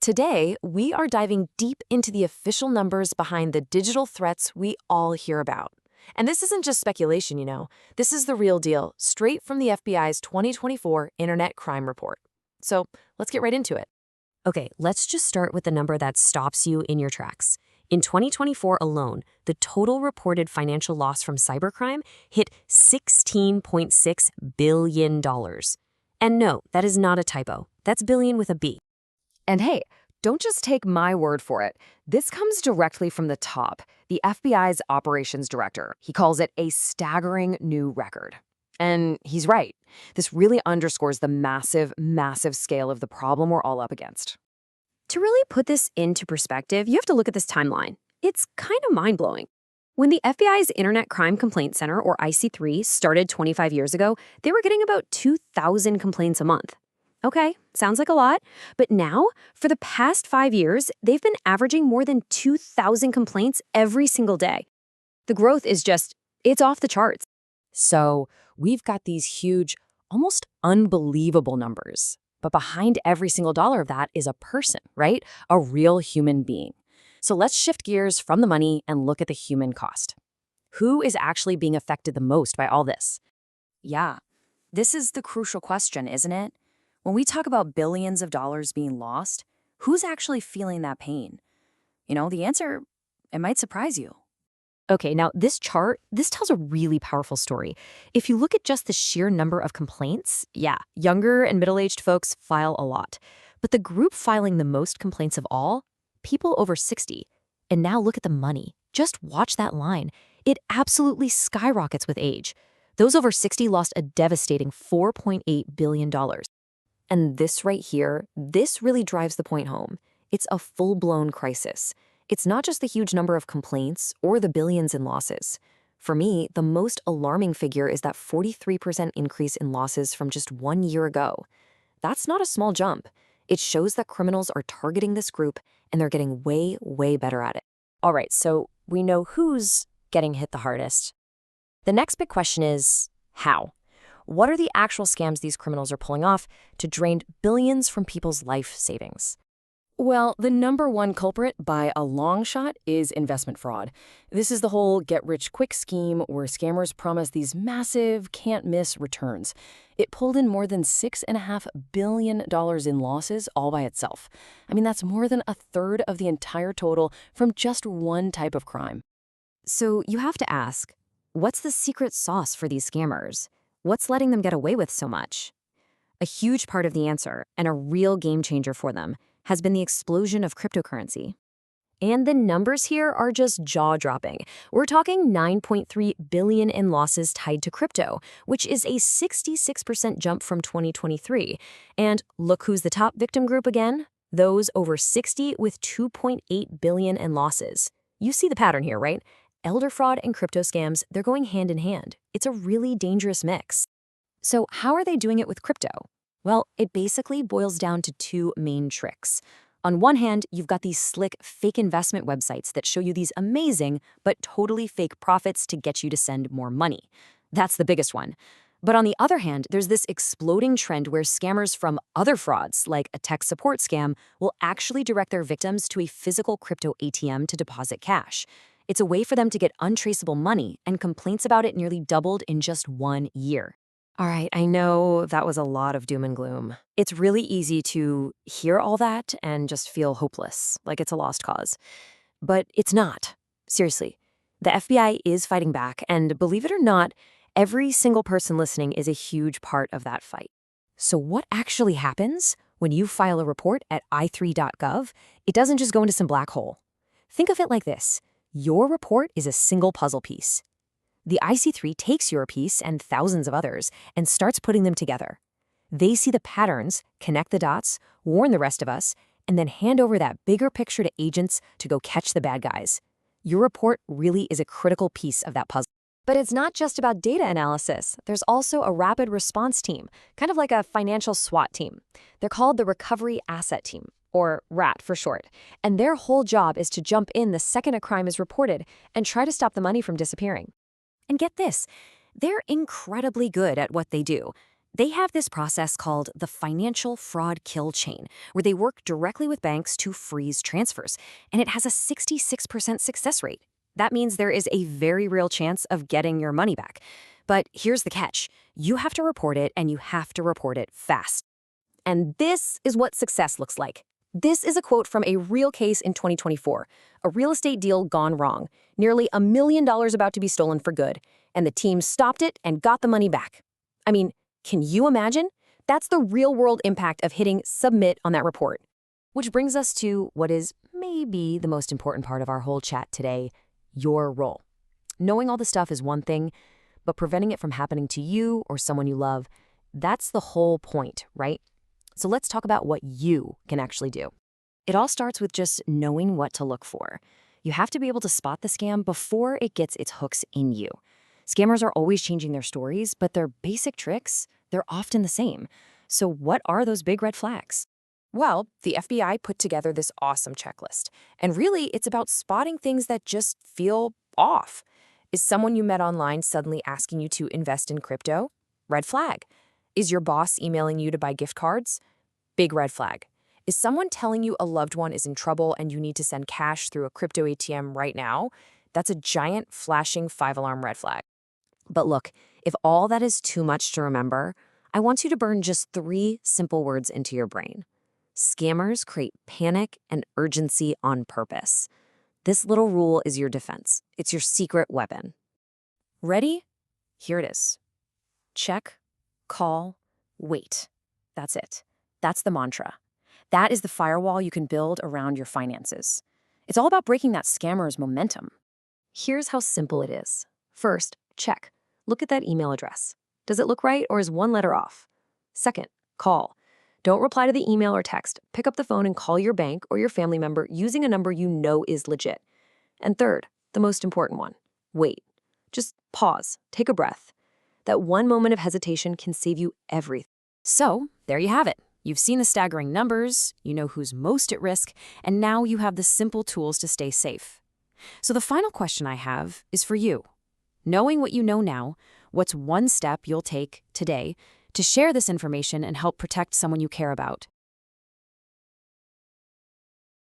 Today, we are diving deep into the official numbers behind the digital threats we all hear about. And this isn't just speculation. This is the real deal, straight from the FBI's 2024 Internet Crime Report. So let's get right into it. Okay, let's just start with the number that stops you in your tracks. In 2024 alone, the total reported financial loss from cybercrime hit $16.6 billion. And no, that is not a typo. That's billion with a B. And hey, don't just take my word for it. This comes directly from the top, the FBI's operations director. He calls it a staggering new record. And he's right. This really underscores the massive, massive scale of the problem we're all up against. To really put this into perspective, you have to look at this timeline. It's kind of mind-blowing. When the FBI's Internet Crime Complaint Center, or IC3, started 25 years ago, they were getting about 2,000 complaints a month. Okay, sounds like a lot, but now, for the past 5 years, they've been averaging more than 2,000 complaints every single day. The growth is it's off the charts. So we've got these huge, almost unbelievable numbers. But behind every single dollar of that is a person, right? A real human being. So let's shift gears from the money and look at the human cost. Who is actually being affected the most by all this? Yeah, this is the crucial question, isn't it? When we talk about billions of dollars being lost, who's actually feeling that pain? The answer, it might surprise you. Okay, now this chart, this tells a really powerful story. If you look at just the sheer number of complaints, yeah, younger and middle-aged folks file a lot. But the group filing the most complaints of all, people over 60. And now look at the money. Just watch that line. It absolutely skyrockets with age. Those over 60 lost a devastating $4.8 billion. And this right here, this really drives the point home. It's a full-blown crisis. It's not just the huge number of complaints or the billions in losses. For me, the most alarming figure is that 43% increase in losses from just 1 year ago. That's not a small jump. It shows that criminals are targeting this group and they're getting way, way better at it. All right, so we know who's getting hit the hardest. The next big question is, how? What are the actual scams these criminals are pulling off to drain billions from people's life savings? Well, the number one culprit by a long shot is investment fraud. This is the whole get-rich-quick scheme where scammers promise these massive, can't-miss returns. It pulled in more than $6.5 billion in losses all by itself. I mean, that's more than a third of the entire total from just one type of crime. So you have to ask, what's the secret sauce for these scammers? What's letting them get away with so much? A huge part of the answer, and a real game changer for them, has been the explosion of cryptocurrency. And the numbers here are just jaw-dropping. We're talking $9.3 billion in losses tied to crypto, which is a 66% jump from 2023. And look who's the top victim group again? Those over 60 with $2.8 billion in losses. You see the pattern here, right? Elder fraud and crypto scams, they're going hand in hand. It's a really dangerous mix. So how are they doing it with crypto? Well, it basically boils down to two main tricks. On one hand, you've got these slick fake investment websites that show you these amazing but totally fake profits to get you to send more money. That's the biggest one. But on the other hand, there's this exploding trend where scammers from other frauds, like a tech support scam, will actually direct their victims to a physical crypto ATM to deposit cash. It's a way for them to get untraceable money, and complaints about it nearly doubled in just 1 year. All right, I know that was a lot of doom and gloom. It's really easy to hear all that and just feel hopeless, like it's a lost cause. But it's not. Seriously. The FBI is fighting back, and believe it or not, every single person listening is a huge part of that fight. So what actually happens when you file a report at i3.gov? It doesn't just go into some black hole. Think of it like this. Your report is a single puzzle piece. The IC3 takes your piece and thousands of others and starts putting them together. They see the patterns, connect the dots, warn the rest of us, and then hand over that bigger picture to agents to go catch the bad guys. Your report really is a critical piece of that puzzle. But it's not just about data analysis. There's also a rapid response team, kind of like a financial SWAT team. They're called the Recovery Asset Team, or RAT for short. And their whole job is to jump in the second a crime is reported and try to stop the money from disappearing. And get this, they're incredibly good at what they do. They have this process called the financial fraud kill chain, where they work directly with banks to freeze transfers, and it has a 66% success rate. That means there is a very real chance of getting your money back. But here's the catch. You have to report it, and you have to report it fast. And this is what success looks like. This is a quote from a real case in 2024, a real estate deal gone wrong, nearly $1 million about to be stolen for good, and the team stopped it and got the money back. I mean, can you imagine? That's the real-world impact of hitting submit on that report. Which brings us to what is maybe the most important part of our whole chat today, your role. Knowing all this stuff is one thing, but preventing it from happening to you or someone you love, that's the whole point, right? So let's talk about what you can actually do. It all starts with just knowing what to look for. You have to be able to spot the scam before it gets its hooks in you. Scammers are always changing their stories, but their basic tricks, they're often the same. So what are those big red flags? Well, the FBI put together this awesome checklist. And really, it's about spotting things that just feel off. Is someone you met online suddenly asking you to invest in crypto? Red flag. Is your boss emailing you to buy gift cards? Big red flag. Is someone telling you a loved one is in trouble and you need to send cash through a crypto ATM right now? That's a giant flashing 5-alarm red flag. But look, if all that is too much to remember, I want you to burn just 3 simple words into your brain. Scammers create panic and urgency on purpose. This little rule is your defense. It's your secret weapon. Ready? Here it is. Check, call, wait. That's it. That's the mantra. That is the firewall you can build around your finances. It's all about breaking that scammer's momentum. Here's how simple it is. First, check. Look at that email address. Does it look right or is one letter off? Second, call. Don't reply to the email or text. Pick up the phone and call your bank or your family member using a number you know is legit. And third, the most important one, wait. Just pause, take a breath. That one moment of hesitation can save you everything. So, there you have it. You've seen the staggering numbers, you know who's most at risk, and now you have the simple tools to stay safe. So the final question I have is for you. Knowing what you know now, what's one step you'll take today to share this information and help protect someone you care about?